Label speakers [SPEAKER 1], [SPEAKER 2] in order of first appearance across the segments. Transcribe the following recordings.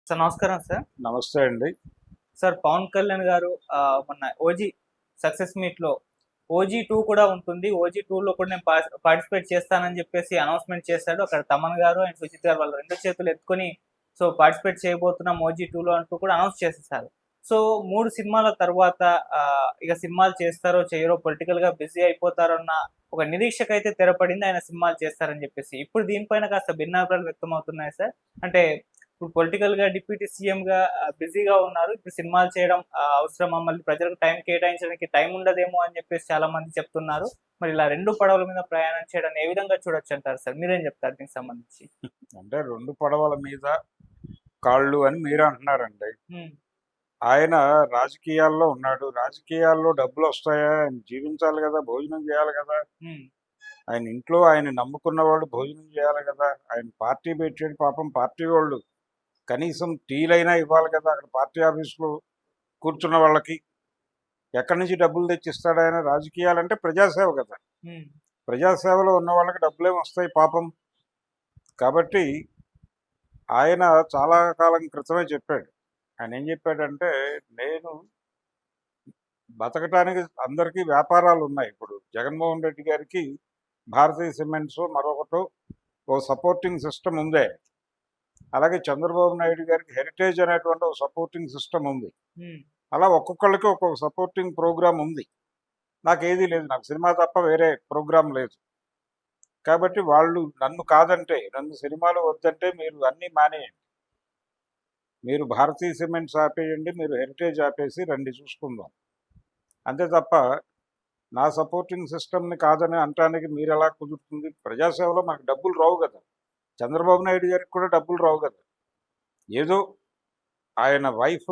[SPEAKER 1] Sir నమస్కారం sir.
[SPEAKER 2] నమస్తే అండి.
[SPEAKER 1] సార్ పవన్ కళ్యాణ్ గారు మొన్న 'ఓజీ' సక్సెస్ మీట్‌లో 'ఓజీ 2' కూడా ఉంటుంది. 'ఓజీ 2లో కూడా నేను పార్టిసిపేట్ చేస్తానని చెప్పేసి అనౌన్స్‌మెంట్ చేశాడు. అక్కడ తమన్ గారు అండ్ సుజిత్ గారు వాళ్ళు 2 చేతులు ఎత్తుకొని పార్టిసిపేట్ చేయబోతున్నాం 'ఓజీ 2లో' అంటూ కూడా అనౌన్స్ చేసేసారు. సో 3 సినిమాల తర్వాత ఇక సినిమాలు చేస్తారో చెయ్యరో పొలిటికల్‌గా బిజీ అయిపోతారన్న ఒక నిరీక్షకైతే తెరపడింది. ఆయన సినిమాలు చేస్తారని చెప్పేసి. ఇప్పుడు దీనిపైన కాస్త భిన్నాభిప్రాయాలు వ్యక్తమవుతున్నాయి సార్. అంటే ఇప్పుడు పొలిటికల్‌గా డిప్యూటీ సీఎంగా బిజీగా ఉన్నారు. ఇప్పుడు సినిమాలు చేయడం అవసరమా? మళ్ళీ ప్రజలకు టైం కేటాయించడానికి టైం ఉండదేమో అని చెప్పేసి చాలా మంది చెప్తున్నారు. మరి ఇలా 2 పడవల మీద ప్రయాణం చేయడాన్ని ఏ విధంగా చూడొచ్చంటారు సార్? మీరేం చెప్తారు దీనికి సంబంధించి?
[SPEAKER 2] అంటే 2 పడవల మీద కాళ్ళు అని మీరు అంటున్నారండి.
[SPEAKER 1] హ్మ్.
[SPEAKER 2] ఆయన రాజకీయాల్లో ఉన్నాడు. రాజకీయాల్లో డబ్బులొస్తాయా? ఆయన జీవించాలి గదా! భోజనం చేయాలి గదా!
[SPEAKER 1] హ్మ్.
[SPEAKER 2] ఆయన ఇంట్లో ఆయన నమ్ముకున్న వాళ్ళు భోజనం చేయాలి గదా! ఆయన పార్టీ పెట్టాడు పాపం పార్టీ వోళ్ళు కనీసం టీలైనా ఇవ్వాలి కదా! అక్కడ పార్టీ ఆఫీస్‌లో కూర్చున్న వాళ్ళకి. ఎక్కడి నుంచి డబ్బులు తెచ్చిస్తాడాయన? రాజకీయాలంటే ప్రజాసేవ గదా!
[SPEAKER 1] హ్మ్.
[SPEAKER 2] ప్రజాసేవలో ఉన్న వాళ్ళకి డబ్బులేమొస్తాయి పాపం. కాబట్టి ఆయన చాలా కాలం క్రితమే చెప్పాడు. ఆయనేం చెప్పాడంటే, నేను బతకటానికి అందరికీ వ్యాపారాలున్నాయి. ఇప్పుడు జగన్మోహన్ రెడ్డి గారికి భారతీయ సిమెంట్సో, మరొకటో ఓ సపోర్టింగ్ సిస్టమ్ ఉందే. అలాగే చంద్రబాబు నాయుడు గారికి హెరిటేజ్ అనేటువంటి ఒక సపోర్టింగ్ సిస్టమ్ ఉంది.
[SPEAKER 1] హ్మ్.
[SPEAKER 2] అలా ఒక్కొక్కళ్ళకి ఒక్కొక్క సపోర్టింగ్ ప్రోగ్రామ్ ఉంది. నాకేదీ లేదు. నాకు సినిమా తప్ప వేరే ప్రోగ్రామ్ లేదు. కాబట్టి వాళ్ళు నన్ను కాదంటే, నన్ను సినిమాలు వద్దంటే మీరు అన్నీ మానేయండి. మీరు భారతీయ సిమెంట్స్ ఆపేయండి. మీరు హెరిటేజ్ ఆపేసి రండి చూసుకుందాం. అంతే తప్ప నా సపోర్టింగ్ సిస్టమ్‌ని కాదని అనటానికి మీరెలా కుదురుతుంది? ప్రజాసేవలో మనకు డబ్బులు రావు గదా! చంద్రబాబు నాయుడు గారికి కూడా డబ్బులు రావు గదా! ఏదో ఆయన వైఫ్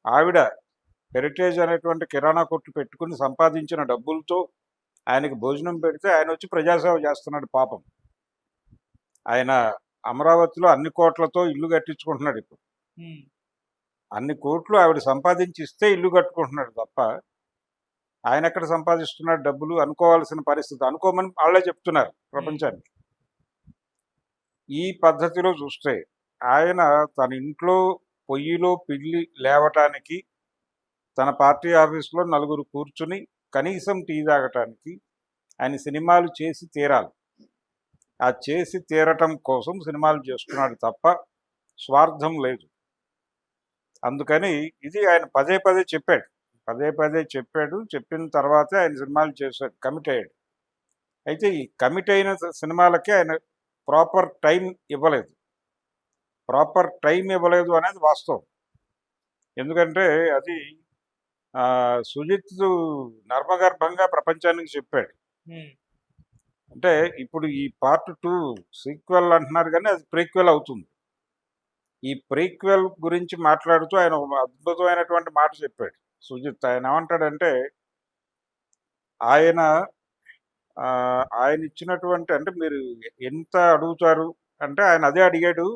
[SPEAKER 2] ఆవిడ హెరిటేజ్ అనేటువంటి కిరాణా కొట్టు పెట్టుకొని సంపాదించిన డబ్బులతో ఆయనకి భోజనం పెడితే ఆయనొచ్చి ప్రజాసేవ చేస్తున్నాడు పాపం. ఆయన అమరావతిలో అన్ని కోట్లతో ఇల్లు కట్టించుకుంటున్నాడు ఇప్పుడు.
[SPEAKER 1] హ్మ్.
[SPEAKER 2] అన్ని కోట్లు ఆవిడ సంపాదించి ఇస్తే ఇల్లు కట్టుకుంటున్నాడు తప్ప ఆయనెక్కడ సంపాదిస్తున్నాడు డబ్బులు అనుకోవాల్సిన పరిస్థితి. అనుకోమని ఆళ్ళే చెప్తున్నారు
[SPEAKER 1] హ్మ్.
[SPEAKER 2] ప్రపంచానికి. ఈ పద్ధతిలో చూస్తే ఆయన తన ఇంట్లో పొయ్యిలో పిల్లి లేవటానికి, తన పార్టీ ఆఫీస్‌లో నలుగురు కూర్చుని కనీసం టీ తాగటానికి ఆయన సినిమాలు చేసి తీరాలి. ఆ చేసి తీరటం కోసం సినిమాలు చేస్తున్నాడు తప్ప స్వార్థం లేదు. అందుకని ఇది ఆయన పదే పదే చెప్పాడు. పదే పదే చెప్పాడు. చెప్పిన తర్వాతే ఆయన సినిమాలు చేశాడు. కమిట్ అయ్యాడు. అయితే ఈ కమిట్ అయిన సినిమాలకి ఆయన ప్రాపర్ టైం ఇవ్వలేదు. ప్రాపర్ టైం ఇవ్వలేదు అనేది వాస్తవం. ఎందుకంటే అది సుజిత్ నర్మగర్భంగా ప్రపంచానికి చెప్పాడు.
[SPEAKER 1] హ్మ్.
[SPEAKER 2] అంటే ఇప్పుడు ఈ పార్ట్ 2 సీక్వెల్ అంటున్నారు గానీ అది ప్రీక్వెల్ అవుతుంది. ఈ ప్రీక్వెల్ గురించి మాట్లాడుతూ ఆయన ఒక అద్భుతమైనటువంటి మాట చెప్పాడు సుజిత్. ఆయన ఏమంటాడంటే, ఆయన ఆయన ఇచ్చినటువంటి అంటే మీరు ఎంత అడుగుతారు అంటే ఆయన అదే అడిగాడు.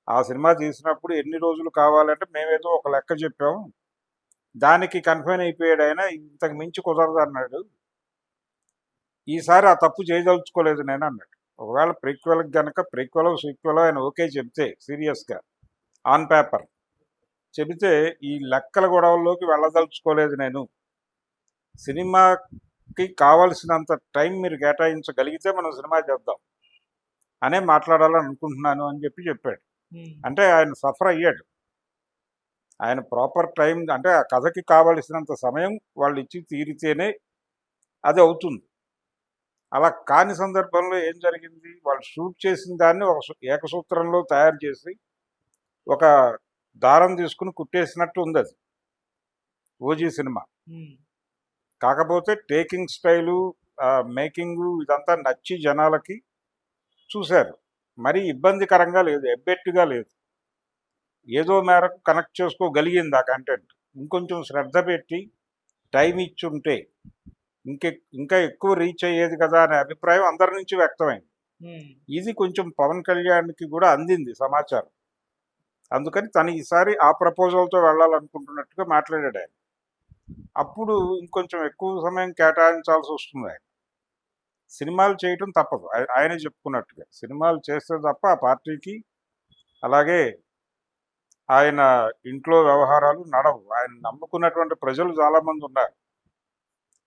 [SPEAKER 2] ఆ సినిమా తీసినప్పుడు ఎన్ని రోజులు కావాలంటే మేమేదో ఒక లెక్క చెప్పాం. దానికి కన్ఫైన్ అయిపోయాడు ఆయన. ఇంతకు మించి కుదరదన్నాడు. ఈసారి ఆ తప్పు చేయదలుచుకోలేదు నేనన్నాడు. ఒకవేళ ప్రీక్వెల్‌కి గనక ప్రీక్వెలో, సీక్వెలో ఆయన ఓకే చెప్తే సీరియస్‌గా ఆన్ పేపర్ చెబితే ఈ లెక్కల గొడవల్లోకి వెళ్ళదలుచుకోలేదు నేను. సినిమాకి కావాల్సినంత టైం మీరు కేటాయించగలిగితే మనం సినిమా చేద్దాం అనే మాట్లాడాలని అనుకుంటున్నాను అని చెప్పాడు.
[SPEAKER 1] హ్మ్.
[SPEAKER 2] అంటే ఆయన సఫర్ అయ్యాడు. ఆయన ప్రాపర్ టైం అంటే ఆ కథకి కావలసినంత సమయం వాళ్ళు ఇచ్చి తీరితేనే అది అవుతుంది. అలా కాని సందర్భంలో ఏం జరిగింది? వాళ్ళు షూట్ చేసిన దాన్ని ఒక ఏకసూత్రంలో తయారు చేసి, ఒక దారం తీసుకొని కుట్టేసినట్టు ఉందది. 'OG' cinema.
[SPEAKER 1] హ్మ్.
[SPEAKER 2] కాకపోతే టేకింగ్ స్టైలు, మేకింగు ఇదంతా నచ్చి జనాలకి చూశారు. మరీ ఇబ్బందికరంగా లేదు. ఎబ్బెట్టుగా లేదు. ఏదో మేరకు కనెక్ట్ చేసుకోగలిగింది ఆ కంటెంట్. ఇంకొంచెం శ్రద్ధ పెట్టి టైం ఇచ్చుంటే ఇంకా ఎక్కువ రీచ్ అయ్యేది కదా అనే అభిప్రాయం అందరి నుంచి వ్యక్తమైంది.
[SPEAKER 1] హ్మ్.
[SPEAKER 2] ఇది కొంచెం పవన్ కళ్యాణ్‌కి కూడా అందింది సమాచారం. అందుకని తను ఈసారి ఆ ప్రపోజల్‌తో వెళ్ళాలనుకుంటున్నట్టుగా మాట్లాడాడాయన. అప్పుడు ఇంకొంచెం ఎక్కువ సమయం కేటాయించాల్సొస్తుందాయన. సినిమాలు చేయటం తప్పదు. ఆయనే చెప్పుకున్నట్టుగా. సినిమాలు చేస్తే తప్ప ఆ పార్టీకి, అలాగే ఆయన ఇంట్లో వ్యవహారాలు నడవు. ఆయన నమ్ముకున్నటువంటి ప్రజలు చాలామంది ఉన్నారు.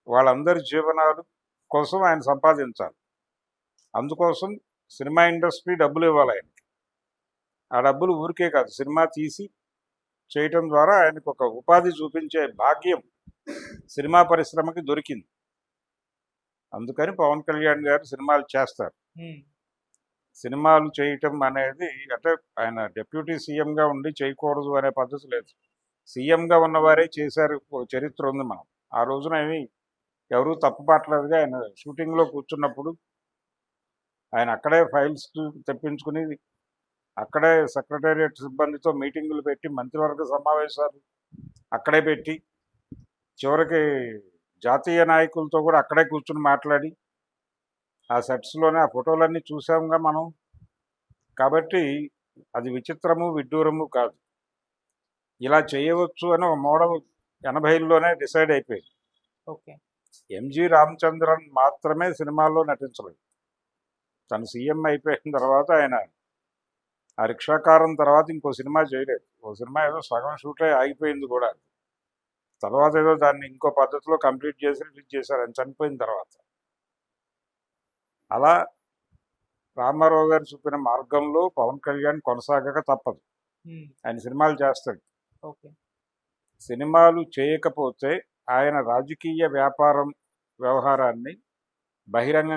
[SPEAKER 2] వాళ్ళందరి జీవనాలు కోసం ఆయన సంపాదించాలి. అందుకోసం సినిమా ఇండస్ట్రీ డబ్బులు ఇవ్వాలి ఆయనకి. ఆ డబ్బులు ఊరికే కాదు, సినిమా తీసి చేయటం ద్వారా ఆయనకు ఒక ఉపాధి చూపించే భాగ్యం సినిమా పరిశ్రమకి దొరికింది. అందుకని పవన్ కళ్యాణ్ గారు సినిమాలు చేస్తారు.
[SPEAKER 1] ఉమ్,
[SPEAKER 2] సినిమాలు చేయటం అనేది అంటే ఆయన డిప్యూటీ సీఎంగా ఉండి చేయకూడదు అనే పద్ధతి లేదు. సీఎంగా ఉన్నవారే చేశారు, ఓ చరిత్ర ఉంది. మనం ఆ రోజున ఏమి ఎవరూ తప్పు పట్టలేదుగా. ఆయన షూటింగ్లో కూర్చున్నప్పుడు ఆయన అక్కడే ఫైల్స్ తెప్పించుకుని అక్కడే సెక్రటేరియట్ సిబ్బందితో మీటింగులు పెట్టి మంత్రివర్గ సమావేశాలు అక్కడే పెట్టి చివరికి జాతీయ నాయకులతో కూడా అక్కడే కూర్చుని మాట్లాడి ఆ సెట్స్లోనే ఆ ఫోటోలన్నీ చూసాంగా మనం. కాబట్టి అది విచిత్రము విడ్డూరము కాదు. ఇలా చేయవచ్చు అని ఒక మోడల్ 80లోనే డిసైడ్ అయిపోయింది.
[SPEAKER 1] ఓకే.
[SPEAKER 2] ఎంజి రామచంద్రన్ మాత్రమే సినిమాల్లో నటించలేదు. తను సీఎం అయిపోయిన తర్వాత ఆయన ఆ రిక్షాకారం తర్వాత ఇంకో సినిమా చేయలేదు. ఓ సినిమా ఏదో సగం షూటే ఆగిపోయింది కూడా. తర్వాత ఏదో దాన్ని ఇంకో పద్ధతిలో కంప్లీట్ చేసి రిలీజ్ చేశారు ఆయన చనిపోయిన తర్వాత. అలా రామారావు గారు చూపిన మార్గంలో పవన్ కళ్యాణ్ కొనసాగక తప్పదు.
[SPEAKER 1] ఉమ్,
[SPEAKER 2] ఆయన సినిమాలు చేస్తాడు.
[SPEAKER 1] ఓకే.
[SPEAKER 2] సినిమాలు చేయకపోతే ఆయన రాజకీయ వ్యాపారం వ్యవహారాన్ని బహిరంగ